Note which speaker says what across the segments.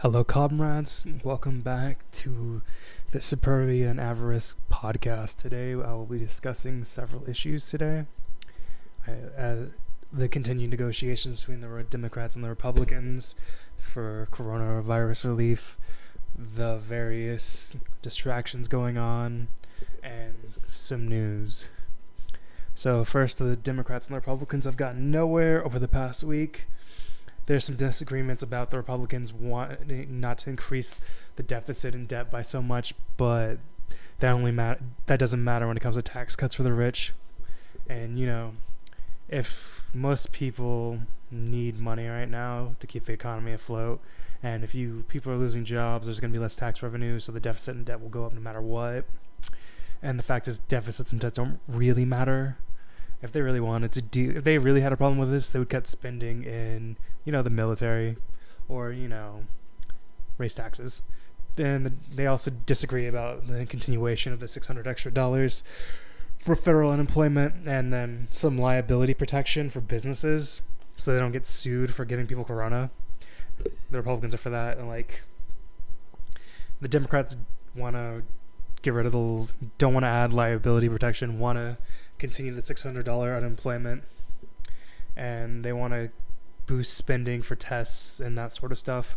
Speaker 1: Hello, comrades. Welcome back to the Superbia and Avarice podcast. Today, I will be discussing several issues today. The continued negotiations between the Democrats and the Republicans for coronavirus relief, the various distractions going on, and some news. So, first, the Democrats and the Republicans have gotten nowhere over the past week. There's some disagreements about the Republicans wanting not to increase the deficit and debt by so much, but that doesn't matter when it comes to tax cuts for the rich. And if most people need money right now to keep the economy afloat, and if people are losing jobs, there's going to be less tax revenue, so the deficit and debt will go up no matter what. And the fact is, deficits and debt don't really matter. If they really wanted to if they really had a problem with this, they would cut spending in, the military, or, raise taxes. Then they also disagree about the continuation of the $600 extra for federal unemployment, and then some liability protection for businesses so they don't get sued for giving people corona. The Republicans are for that, and the Democrats want to don't want to add liability protection, want to continue the $600 unemployment, and they want to boost spending for tests and that sort of stuff.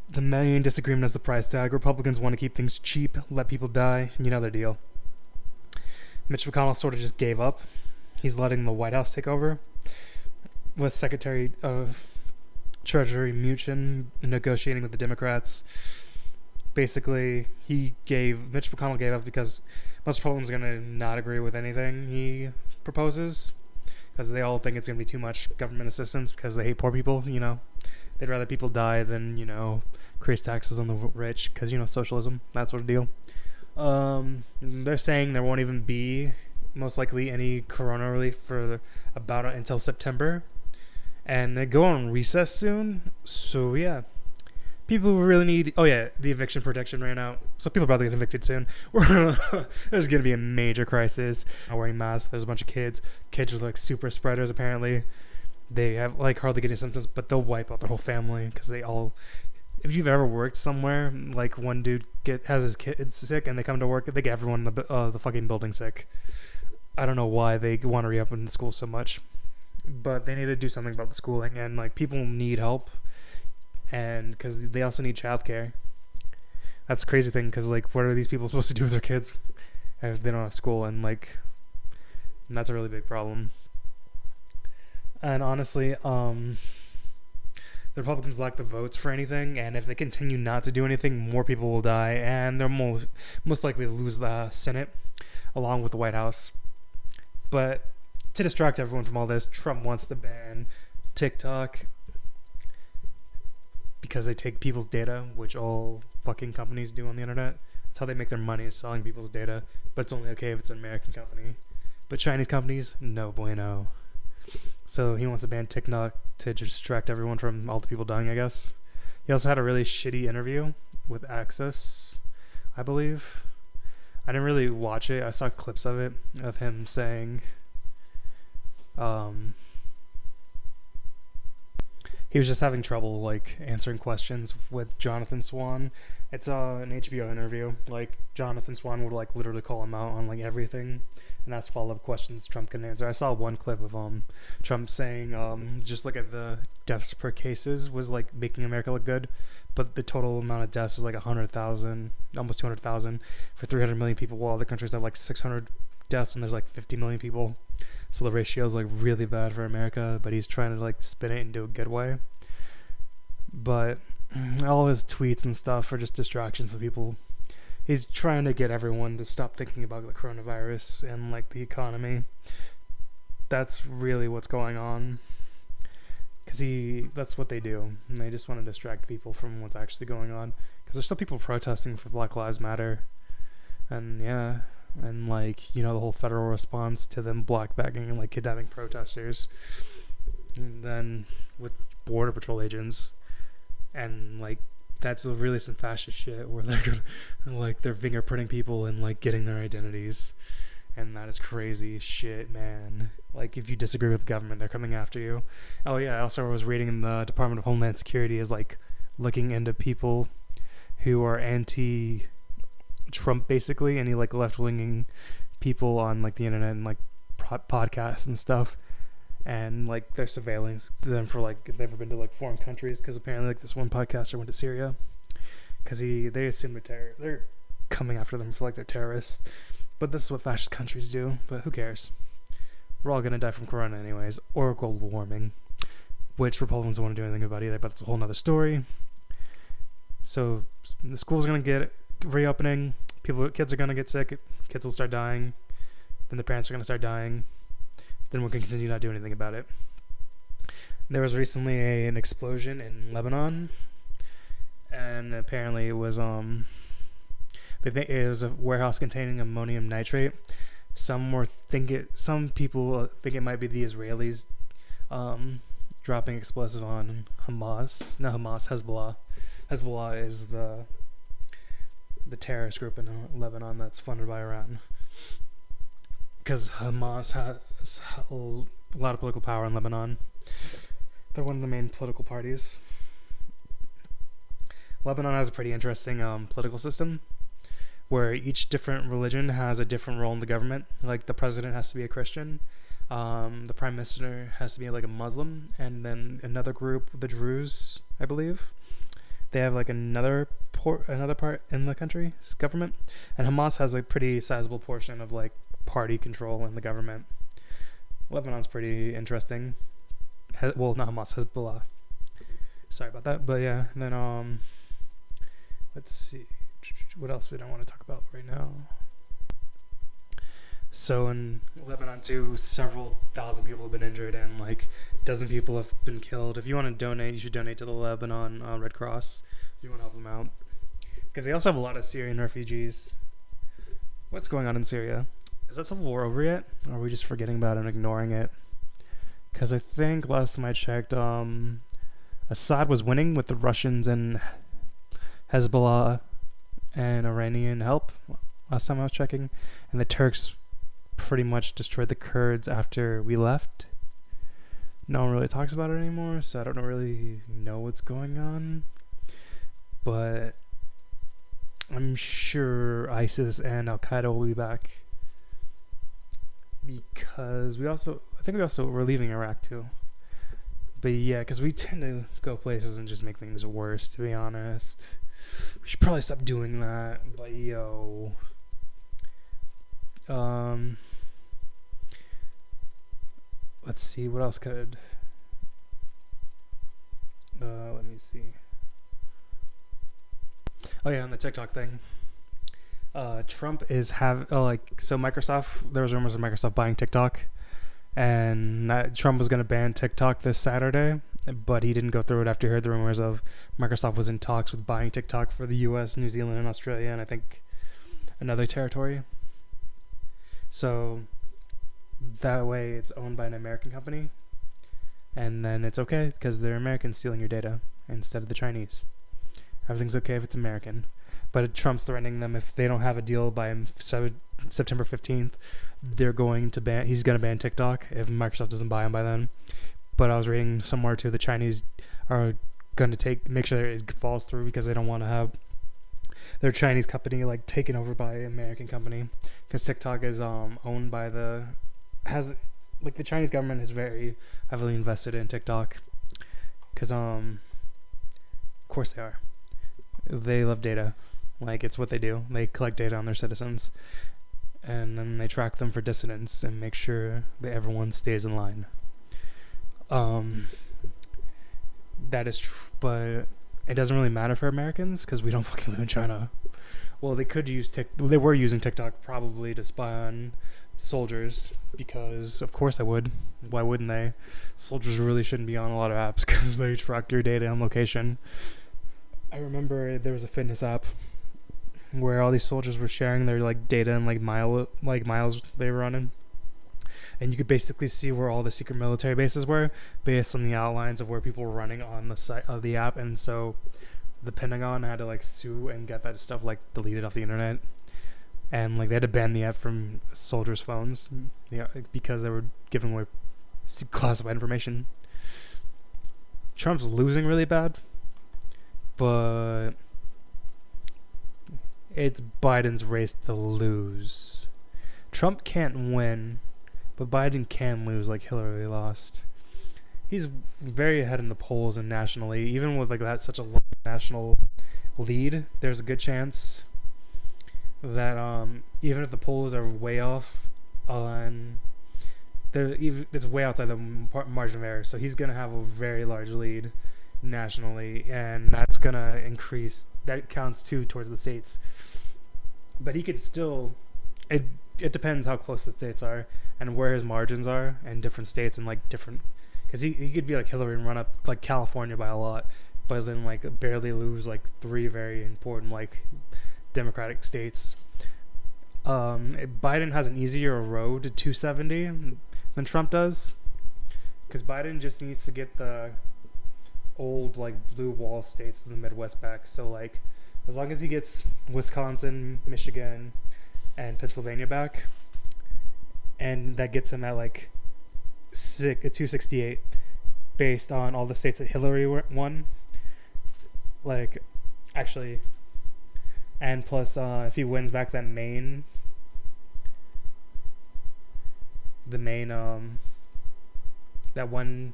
Speaker 1: The main disagreement is the price tag. Republicans want to keep things cheap, let people die, their deal. Mitch McConnell sort of just gave up. He's letting the White House take over, with Secretary of Treasury Mnuchin negotiating with the Democrats. Basically, Mitch McConnell gave up because most Republicans are going to not agree with anything he proposes, because they all think it's going to be too much government assistance because they hate poor people. They'd rather people die than increase taxes on the rich, because socialism, that sort of deal. They're saying there won't even be most likely any corona relief for about until September, and they go on recess soon. So yeah, people really need. Oh yeah, the eviction protection ran out, so people are probably get evicted soon. There's gonna be a major crisis. Not wearing masks. There's a bunch of kids. Kids are super spreaders. Apparently, they have hardly getting symptoms, but they'll wipe out their whole family because they all. If you've ever worked somewhere, one dude has his kids sick and they come to work, they get everyone in the fucking building sick. I don't know why they want to reopen the school so much, but they need to do something about the schooling, and people need help. And because they also need childcare. That's a crazy thing, because what are these people supposed to do with their kids if they don't have school? And that's a really big problem. And honestly, the Republicans lack the votes for anything, and if they continue not to do anything, more people will die, and they're most likely to lose the Senate along with the White House. But to distract everyone from all this, Trump wants to ban TikTok, because they take people's data, which all fucking companies do on the internet. That's how they make their money, is selling people's data. But it's only okay if it's an American company. But Chinese companies, no bueno. So he wants to ban TikTok to distract everyone from all the people dying, I guess. He also had a really shitty interview with Access, I believe. I didn't really watch it. I saw clips of it, of him saying he was just having trouble answering questions with Jonathan Swan. It's an HBO interview. Jonathan Swan would literally call him out on everything and ask follow-up questions Trump can answer. I saw one clip of Trump saying just look at the deaths per cases was making America look good, but the total amount of deaths is 100,000, almost 200,000 for 300 million people, while other countries have 600 deaths and there's 50 million people. So the ratio is really bad for America, but he's trying to spin it into a good way. But all his tweets and stuff are just distractions for people. He's trying to get everyone to stop thinking about the coronavirus and the economy. That's really what's going on. Because that's what they do. And they just want to distract people from what's actually going on. Because there's still people protesting for Black Lives Matter. And yeah. And the whole federal response to them blackbagging and kidnapping protesters. And then with Border Patrol agents. And that's really some fascist shit where they're gonna they're fingerprinting people and getting their identities. And that is crazy shit, man. If you disagree with the government, they're coming after you. Oh yeah, I also was reading in the Department of Homeland Security is looking into people who are anti-Trump basically, any like left-winging people on like the internet and like podcasts and stuff, and like they're surveilling them for like if they've ever been to like foreign countries, because apparently like this one podcaster went to Syria because they assume they're coming after them for like they're terrorists, but this is what fascist countries do. But who cares? We're all gonna die from corona anyways, or global warming, which Republicans don't want to do anything about either, but it's a whole nother story. So the school's gonna get reopening, kids are gonna get sick, kids will start dying, then the parents are gonna start dying, then we're gonna continue not doing anything about it. There was recently an explosion in Lebanon, and apparently it was they think it was a warehouse containing ammonium nitrate. Some people think it might be the Israelis dropping explosive on Hamas. Not Hamas, Hezbollah. Hezbollah is the terrorist group in Lebanon that's funded by Iran. Because Hamas has a lot of political power in Lebanon. They're one of the main political parties. Lebanon has a pretty interesting political system, where each different religion has a different role in the government. Like the president has to be a Christian, the prime minister has to be like a Muslim, and then another group, the Druze, I believe, they have like another part in the country's government, and Hamas has a pretty sizable portion of like party control in the government. Lebanon's pretty interesting. Well, not Hamas, Hezbollah. Sorry about that, but yeah. And then let's see. What else we don't want to talk about right now? So in Lebanon too, several thousand people have been injured and like dozen people have been killed. If you want to donate, you should donate to the Lebanon Red Cross if you want to help them out, because they also have a lot of Syrian refugees. What's going on in Syria? Is that civil war over yet? Or are we just forgetting about it and ignoring it? Because I think last time I checked, Assad was winning with the Russians and Hezbollah and Iranian help last time I was checking, and the Turks pretty much destroyed the Kurds after we left. No one really talks about it anymore, so I don't really know what's going on, but I'm sure ISIS and Al-Qaeda will be back, because we're leaving Iraq too. But yeah, because we tend to go places and just make things worse, to be honest. We should probably stop doing that. But yo, let's see what else could. Let me see. Oh yeah, on the TikTok thing. Trump is so Microsoft. There was rumors of Microsoft buying TikTok, and Trump was gonna ban TikTok this Saturday, but he didn't go through it after he heard the rumors of Microsoft was in talks with buying TikTok for the US, New Zealand, and Australia, and I think another territory. So that way it's owned by an American company, and then it's okay because they're Americans stealing your data instead of the Chinese. Everything's okay if it's American. But Trump's threatening them if they don't have a deal by September 15th, he's going to ban TikTok if Microsoft doesn't buy them by then. But I was reading somewhere too, the Chinese are going to make sure it falls through, because they don't want to have their Chinese company like taken over by an American company, because TikTok is owned by the Chinese government is very heavily invested in TikTok, because of course they are. They love data. Like, it's what they do. They collect data on their citizens, and then they track them for dissidents and make sure that everyone stays in line. That is true, but it doesn't really matter for Americans because we don't fucking live in China. Well, they were using TikTok probably to spy on soldiers, because of course they would. Why wouldn't they? Soldiers really shouldn't be on a lot of apps because they track your data and location. I remember there was a fitness app where all these soldiers were sharing their like data and miles they were running, and you could basically see where all the secret military bases were based on the outlines of where people were running on the site of the app. And so the Pentagon had to like sue and get that stuff like deleted off the internet, and like they had to ban the app from soldiers' phones, because they were giving away classified information. Trump's losing really bad, but it's Biden's race to lose. Trump can't win, but Biden can lose like Hillary lost. He's very ahead in the polls and nationally. Even with like that such a low national lead, there's a good chance that even if the polls are way off, it's way outside the margin of error. So he's gonna have a very large lead nationally, and that's gonna increase. That counts too towards the states. But he could still. It depends how close the states are and where his margins are, and different states and like different. Because he could be like Hillary and run up like California by a lot, but then like barely lose like 3 very important like Democratic states. Biden has an easier road to 270 than Trump does, because Biden just needs to get the old like blue wall states in the Midwest back. So like, as long as he gets Wisconsin, Michigan, and Pennsylvania back, and that gets him at like 268, based on all the states that Hillary won. Like, actually, and plus, if he wins back that Maine, that one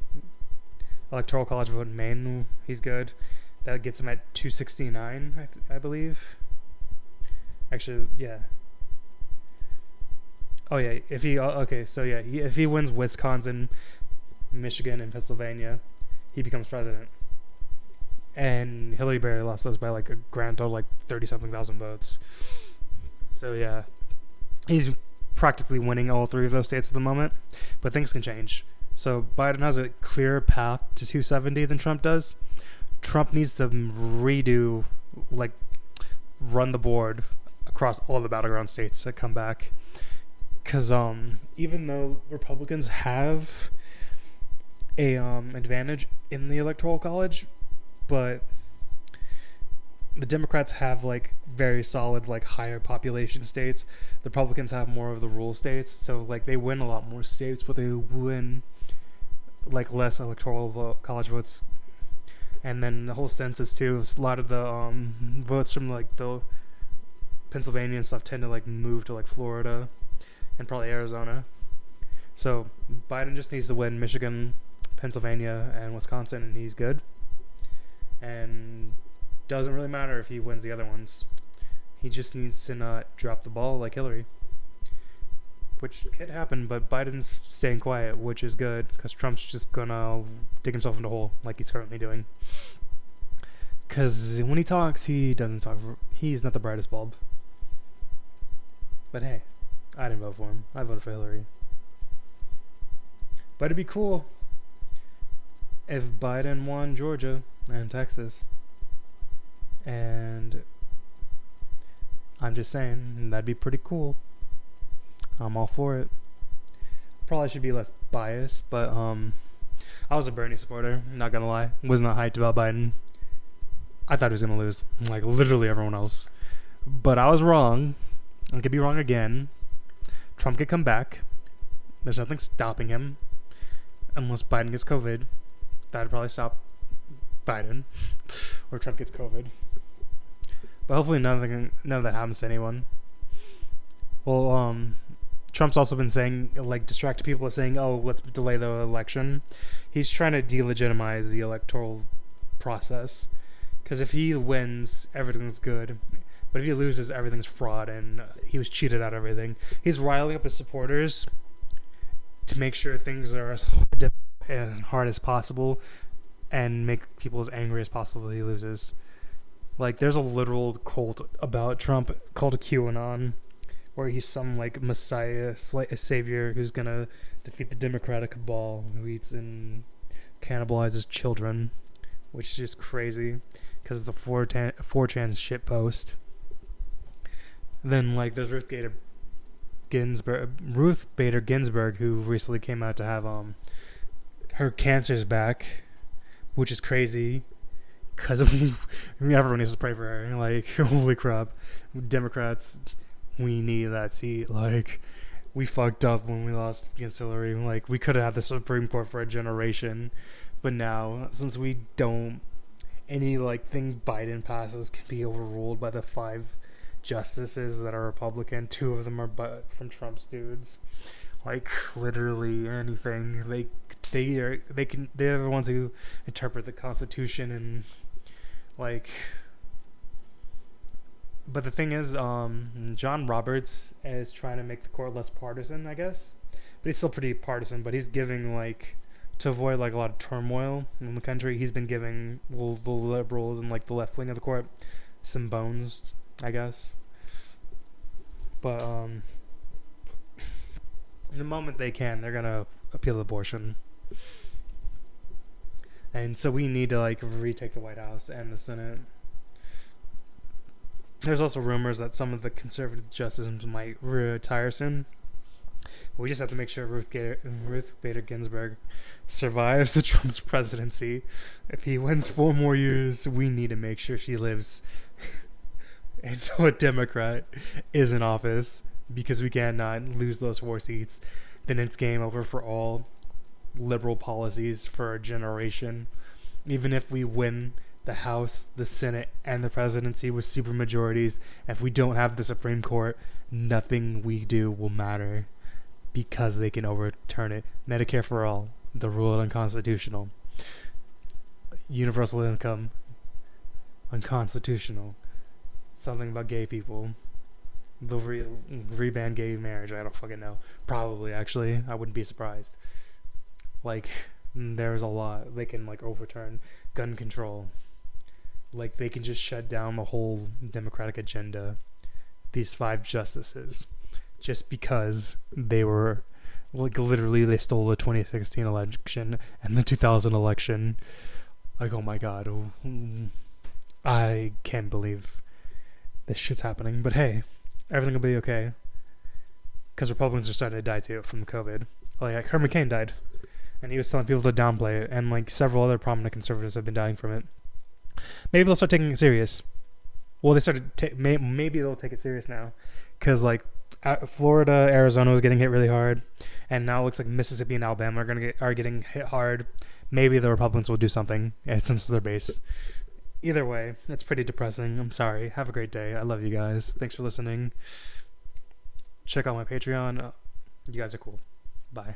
Speaker 1: electoral college vote in Maine, he's good. That gets him at 269, I believe. Actually, yeah. Oh yeah, if he if he wins Wisconsin, Michigan, and Pennsylvania, he becomes president. And Hillary barely lost those by like a grand total like 30-something thousand votes. So yeah, he's practically winning all 3 of those states at the moment, but things can change. So Biden has a clearer path to 270 than Trump does. Trump needs to run the board across all the battleground states that come back. Because even though Republicans have a advantage in the Electoral College, but the Democrats have like very solid like higher population states. The Republicans have more of the rural states, so like they win a lot more states, but they win like less Electoral College votes. And then the whole census too. A lot of the votes from like the Pennsylvania and stuff tend to like move to like Florida and probably Arizona. So Biden just needs to win Michigan, Pennsylvania, and Wisconsin, and he's good. And doesn't really matter if he wins the other ones. He just needs to not drop the ball like Hillary, which could happen. But Biden's staying quiet, which is good, because Trump's just gonna dig himself into a hole like he's currently doing. Because when he talks, he doesn't talk. He's not the brightest bulb. But hey, I didn't vote for him. I voted for Hillary. But it'd be cool if Biden won Georgia and Texas. And I'm just saying, that'd be pretty cool. I'm all for it. Probably should be less biased, but I was a Bernie supporter, not gonna lie. Was not hyped about Biden. I thought he was gonna lose, like literally everyone else. But I was wrong. I could be wrong again. Trump could come back. There's nothing stopping him. Unless Biden gets COVID. That'd probably stop Biden. Or Trump gets COVID. But hopefully none of that happens to anyone. Well, Trump's also been saying, like, distracted people are saying, oh, let's delay the election. He's trying to delegitimize the electoral process. Because if he wins, everything's good. But if he loses, everything's fraud, and he was cheated out of everything. He's riling up his supporters to make sure things are as hard as possible and make people as angry as possible if he loses. Like, there's a literal cult about Trump called QAnon, where he's some, like, messiah, a savior who's gonna defeat the Democratic cabal who eats and cannibalizes children, which is just crazy, because it's a 4chan shit post. Then, like, there's Ruth Bader Ginsburg, who recently came out to have her cancer's back, which is crazy, because everyone needs to pray for her. Like, holy crap, Democrats, we need that seat. Like, we fucked up when we lost against Hillary. Like, we could have had the Supreme Court for a generation, but now, since we don't any like thing Biden passes can be overruled by the 5 justices that are Republican. 2 of them are from Trump's dudes. Like literally anything. They're the ones who interpret the Constitution and like. But the thing is, John Roberts is trying to make the court less partisan, I guess. But he's still pretty partisan. But he's giving like, to avoid like a lot of turmoil in the country, he's been giving the liberals and like the left wing of the court some bones, I guess. But the moment they can, they're gonna appeal abortion. And so we need to like retake the White House and the Senate. There's also rumors that some of the conservative justices might retire soon. We just have to make sure Ruth Bader Ginsburg survives the Trump's presidency. If he wins 4 more years, we need to make sure she lives until a Democrat is in office, because we cannot lose those 4 seats. Then it's game over for all liberal policies for a generation. Even if we win the House, the Senate, and the presidency with supermajorities, if we don't have the Supreme Court, nothing we do will matter, because they can overturn it. Medicare for all, the rule unconstitutional. Universal income, unconstitutional. Something about gay people. They'll re-ban gay marriage. I don't fucking know. Probably, actually. I wouldn't be surprised. Like, there's a lot. They can, like, overturn gun control. Like, they can just shut down the whole Democratic agenda. These 5 justices. Just because they were, like, literally they stole the 2016 election and the 2000 election. Like, oh my god. I can't believe this shit's happening. But hey, everything will be okay. Because Republicans are starting to die too from COVID. Like Herman Cain died. And he was telling people to downplay it. And like several other prominent conservatives have been dying from it. Maybe they'll start taking it serious. Well, they started. Maybe they'll take it serious now. Because like Florida, Arizona was getting hit really hard. And now it looks like Mississippi and Alabama are getting hit hard. Maybe the Republicans will do something since their base. Either way, it's pretty depressing. I'm sorry. Have a great day. I love you guys. Thanks for listening. Check out my Patreon. You guys are cool. Bye.